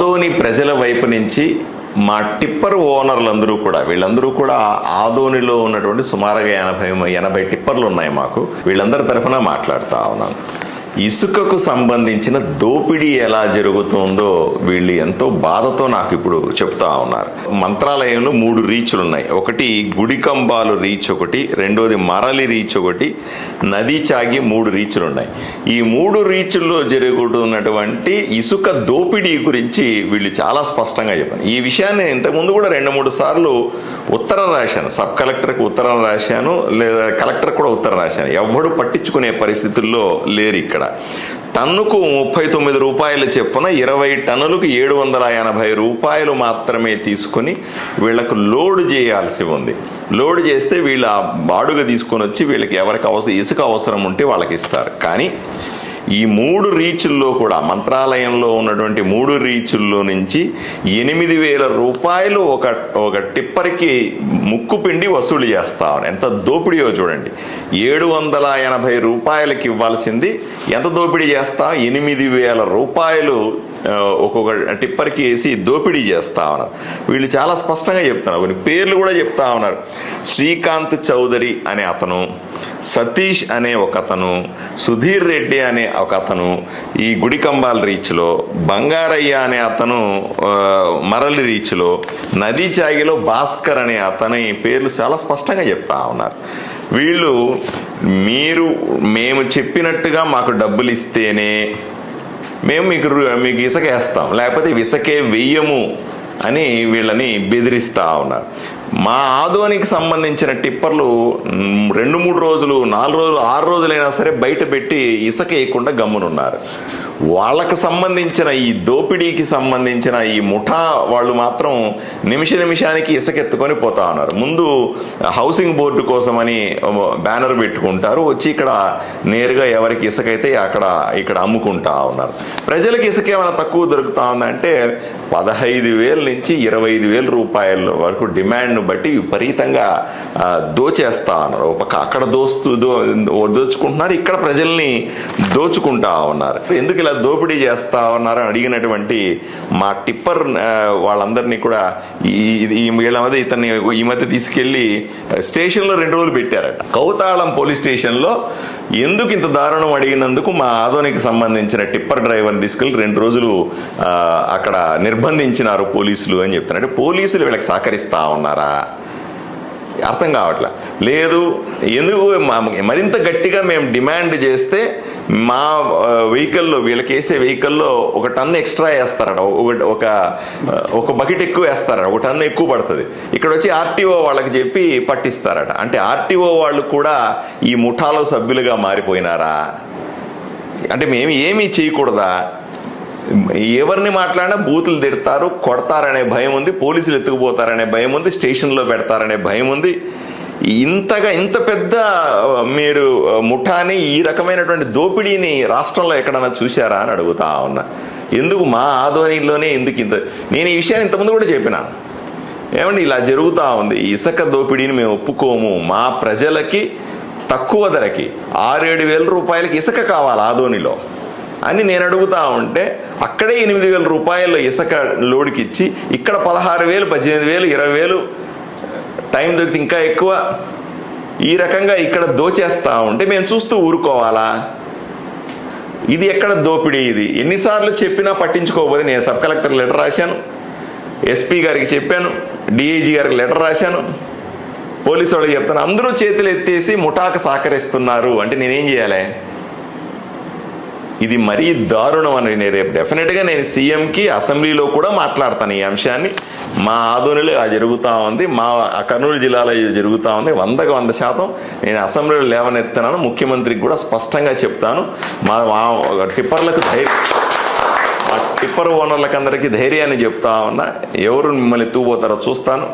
ఆదోని ప్రజల వైపు నుంచి మా టిప్పర్ ఓనర్లందరూ కూడా వీళ్ళందరూ కూడా ఆదోనిలో ఉన్నటువంటి సుమారుగా 80 టిప్పర్లు ఉన్నాయి మాకు. వీళ్ళందరి తరఫున మాట్లాడుతూ ఉన్నాను. ఇసుకకు సంబంధించిన దోపిడీ ఎలా జరుగుతుందో వీళ్ళు ఎంతో బాధతో నాకు ఇప్పుడు చెప్తా ఉన్నారు. మంత్రాలయంలో 3 రీచ్లు ఉన్నాయి. ఒకటి గుడికంబాలు రీచ్, ఒకటి రెండోది మరలి రీచ్, ఒకటి నదీ చాగి 3 రీచ్లు ఉన్నాయి. ఈ 3 రీచ్ల్లో జరుగుతున్నటువంటి ఇసుక దోపిడీ గురించి వీళ్ళు చాలా స్పష్టంగా చెప్పారు. ఈ విషయాన్ని ఇంతకుముందు కూడా 2-3 సార్లు ఉత్తరం రాశాను. సబ్ కలెక్టర్కి ఉత్తరం రాశాను, లేదా కలెక్టర్ కూడా ఉత్తరం రాశాను. ఎవడు పట్టించుకునే పరిస్థితుల్లో లేరు. ఇక్కడ టన్నుకు 39 రూపాయలు చెప్పున 20 టన్నులకు 780 రూపాయలు మాత్రమే తీసుకుని వీళ్లకు లోడ్ చేయాల్సి ఉంది. లోడ్ చేస్తే వీళ్ళు ఆ బాడుగ తీసుకొని వచ్చి వీళ్ళకి ఎవరికి ఇసుక అవసరం ఉంటే వాళ్ళకి ఇస్తారు. కానీ ఈ 3 రీచుల్లో కూడా మంత్రాలయంలో ఉన్నటువంటి 3 రీచుల్లో నుంచి 8,000 రూపాయలు ఒక టిప్పర్కి ముక్కు పిండి వసూలు చేస్తా. ఎంత దోపిడీయో చూడండి. 780 రూపాయలకి ఇవ్వాల్సింది ఎంత దోపిడీ చేస్తా? 8,000 రూపాయలు ఒక్కొక్క టిప్పర్కి వేసి దోపిడీ చేస్తా ఉన్నారు. వీళ్ళు చాలా స్పష్టంగా చెప్తున్నారు. కొన్ని పేర్లు కూడా చెప్తా ఉన్నారు. శ్రీకాంత్ చౌదరి అనే అతను, సతీష్ అనే ఒక అతను, సుధీర్ రెడ్డి అనే ఒక అతను ఈ గుడికంబాల్ రీచ్లో, బంగారయ్య అనే అతను మరలి రీచ్లో, నదీ చాగిలో భాస్కర్ అనే అతని పేర్లు చాలా స్పష్టంగా చెప్తా ఉన్నారు. వీళ్ళు మేము చెప్పినట్టుగా మాకు డబ్బులు ఇస్తేనే మేము మీకు ఇసుక వేస్తాం, లేకపోతే ఇసుకే వెయ్యము అని వీళ్ళని బెదిరిస్తూ ఉన్నారు. మా ఆదోనికి సంబంధించిన టిప్పర్లు 2-3 రోజులు, 4 రోజులు, 6 రోజులైనా సరే బయట పెట్టి ఇసుక వేయకుండా గమ్మునున్నారు. వాళ్ళకు సంబంధించిన ఈ దోపిడీకి సంబంధించిన ఈ ముఠా వాళ్ళు మాత్రం నిమిషానికి ఇసుక ఎత్తుకొని పోతా ఉన్నారు. ముందు హౌసింగ్ బోర్డు కోసమని బ్యానర్ పెట్టుకుంటారు, వచ్చి ఇక్కడ నేరుగా ఎవరికి ఇసుక అయితే ఇక్కడ అమ్ముకుంటా ఉన్నారు. ప్రజలకు ఇసుక ఏమైనా తక్కువ దొరుకుతా ఉందంటే 15,000 నుంచి 25,000 రూపాయల వరకు డిమాండ్ను బట్టి విపరీతంగా దోచేస్తా ఉన్నారు. అక్కడ దోచుకుంటున్నారు, ఇక్కడ ప్రజల్ని దోచుకుంటా ఉన్నారు. ఎందుకు ఇలా దోపిడీ చేస్తా ఉన్నారని అడిగినటువంటి మా టిప్పర్ వాళ్ళందరినీ కూడా ఇతన్ని ఈ మధ్య తీసుకెళ్లి స్టేషన్లో 2 రోజులు పెట్టారట. కౌతాళం పోలీస్ స్టేషన్లో ఎందుకు ఇంత దారుణం అడిగినందుకు మా ఆదోనికి సంబంధించిన టిప్పర్ డ్రైవర్ని తీసుకెళ్ళి 2 రోజులు అక్కడ నిర్బంధించినారు పోలీసులు అని చెప్తున్నారు. అంటే పోలీసులు వీళ్ళకి సహకరిస్తా ఉన్నారా? అర్థం కావట్లే. లేదు, ఎందుకు మరింత గట్టిగా మేము డిమాండ్ చేస్తే మా వెహికల్లో, వీళ్ళకి వేసే వెహికల్లో 1 టన్ను ఎక్స్ట్రా వేస్తారట, ఒక బకెట్ ఎక్కువ వేస్తారట, 1 టన్ను ఎక్కువ పడుతుంది. ఇక్కడ వచ్చి ఆర్టీఓ వాళ్ళకి చెప్పి పట్టిస్తారట. అంటే ఆర్టీఓ వాళ్ళు కూడా ఈ ముఠాలో సభ్యులుగా మారిపోయినారా? అంటే మేము ఏమీ చేయకూడదా? ఎవరిని మాట్లాడినా బూతులు తిడతారు, కొడతారనే భయం ఉంది, పోలీసులు ఎత్తుకుపోతారనే భయం ఉంది, స్టేషన్లో పెడతారనే భయం ఉంది. ఇంత పెద్ద మీరు ముఠాని, ఈ రకమైనటువంటి దోపిడీని రాష్ట్రంలో ఎక్కడన్నా చూశారా అని అడుగుతా ఉన్నా. ఎందుకు మా ఆదోనిలోనే ఎందుకు నేను ఈ విషయాన్ని ఇంతకుముందు కూడా చెప్పినాను. ఏమండి, ఇలా జరుగుతూ ఉంది, ఇసుక దోపిడీని మేము ఒప్పుకోము. మా ప్రజలకి తక్కువ ధరకి 6-7 వేల రూపాయలకి ఇసుక కావాలి ఆదోనిలో అని నేను అడుగుతా ఉంటే, అక్కడే 8,000 రూపాయల ఇసుక లోడ్కి ఇచ్చి ఇక్కడ 16,000, 18,000, 20,000 టైం దొరికితే ఇంకా ఎక్కువ ఈ రకంగా ఇక్కడ దోచేస్తా ఉంటే మేము చూస్తూ ఊరుకోవాలా? ఇది ఎక్కడ దోపిడీ? ఇది ఎన్నిసార్లు చెప్పినా పట్టించుకోకపోతే నేను సబ్ కలెక్టర్ లెటర్ రాశాను, ఎస్పీ గారికి చెప్పాను, డిఐజీ గారికి లెటర్ రాశాను, పోలీసు వాళ్ళకి చెప్తాను. అందరూ చేతులు ఎత్తేసి ముఠాకు సహకరిస్తున్నారు అంటే నేనేం చేయాలి? ఇది మరీ దారుణం అని రేపు డెఫినెట్గా నేను సీఎంకి, అసెంబ్లీలో కూడా మాట్లాడతాను ఈ అంశాన్ని. మా ఆదోనిలో జరుగుతూ ఉంది, మా కర్నూలు జిల్లాలో జరుగుతూ ఉంది. 100కి 100% నేను అసెంబ్లీలో లేవనెత్తున్నాను. ముఖ్యమంత్రికి కూడా స్పష్టంగా చెప్తాను. మా టిప్పర్లకు మా టిప్పర్ ఓనర్లకు అందరికీ ధైర్యాన్ని చెప్తా ఉన్నా. ఎవరు మిమ్మల్ని ఎత్తుకుపోతారో చూస్తాను,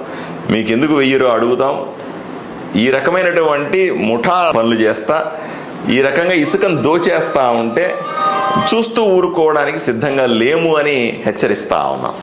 మీకు ఎందుకు వెయ్యరో అడుగుతాం. ఈ రకమైనటువంటి ముఠా పనులు చేస్తా, ఈ రకంగా ఇసుకను దోచేస్తా ఉంటే చూస్తూ ఊరుకోవడానికి సిద్ధంగా లేము అని హెచ్చరిస్తా ఉన్నాం.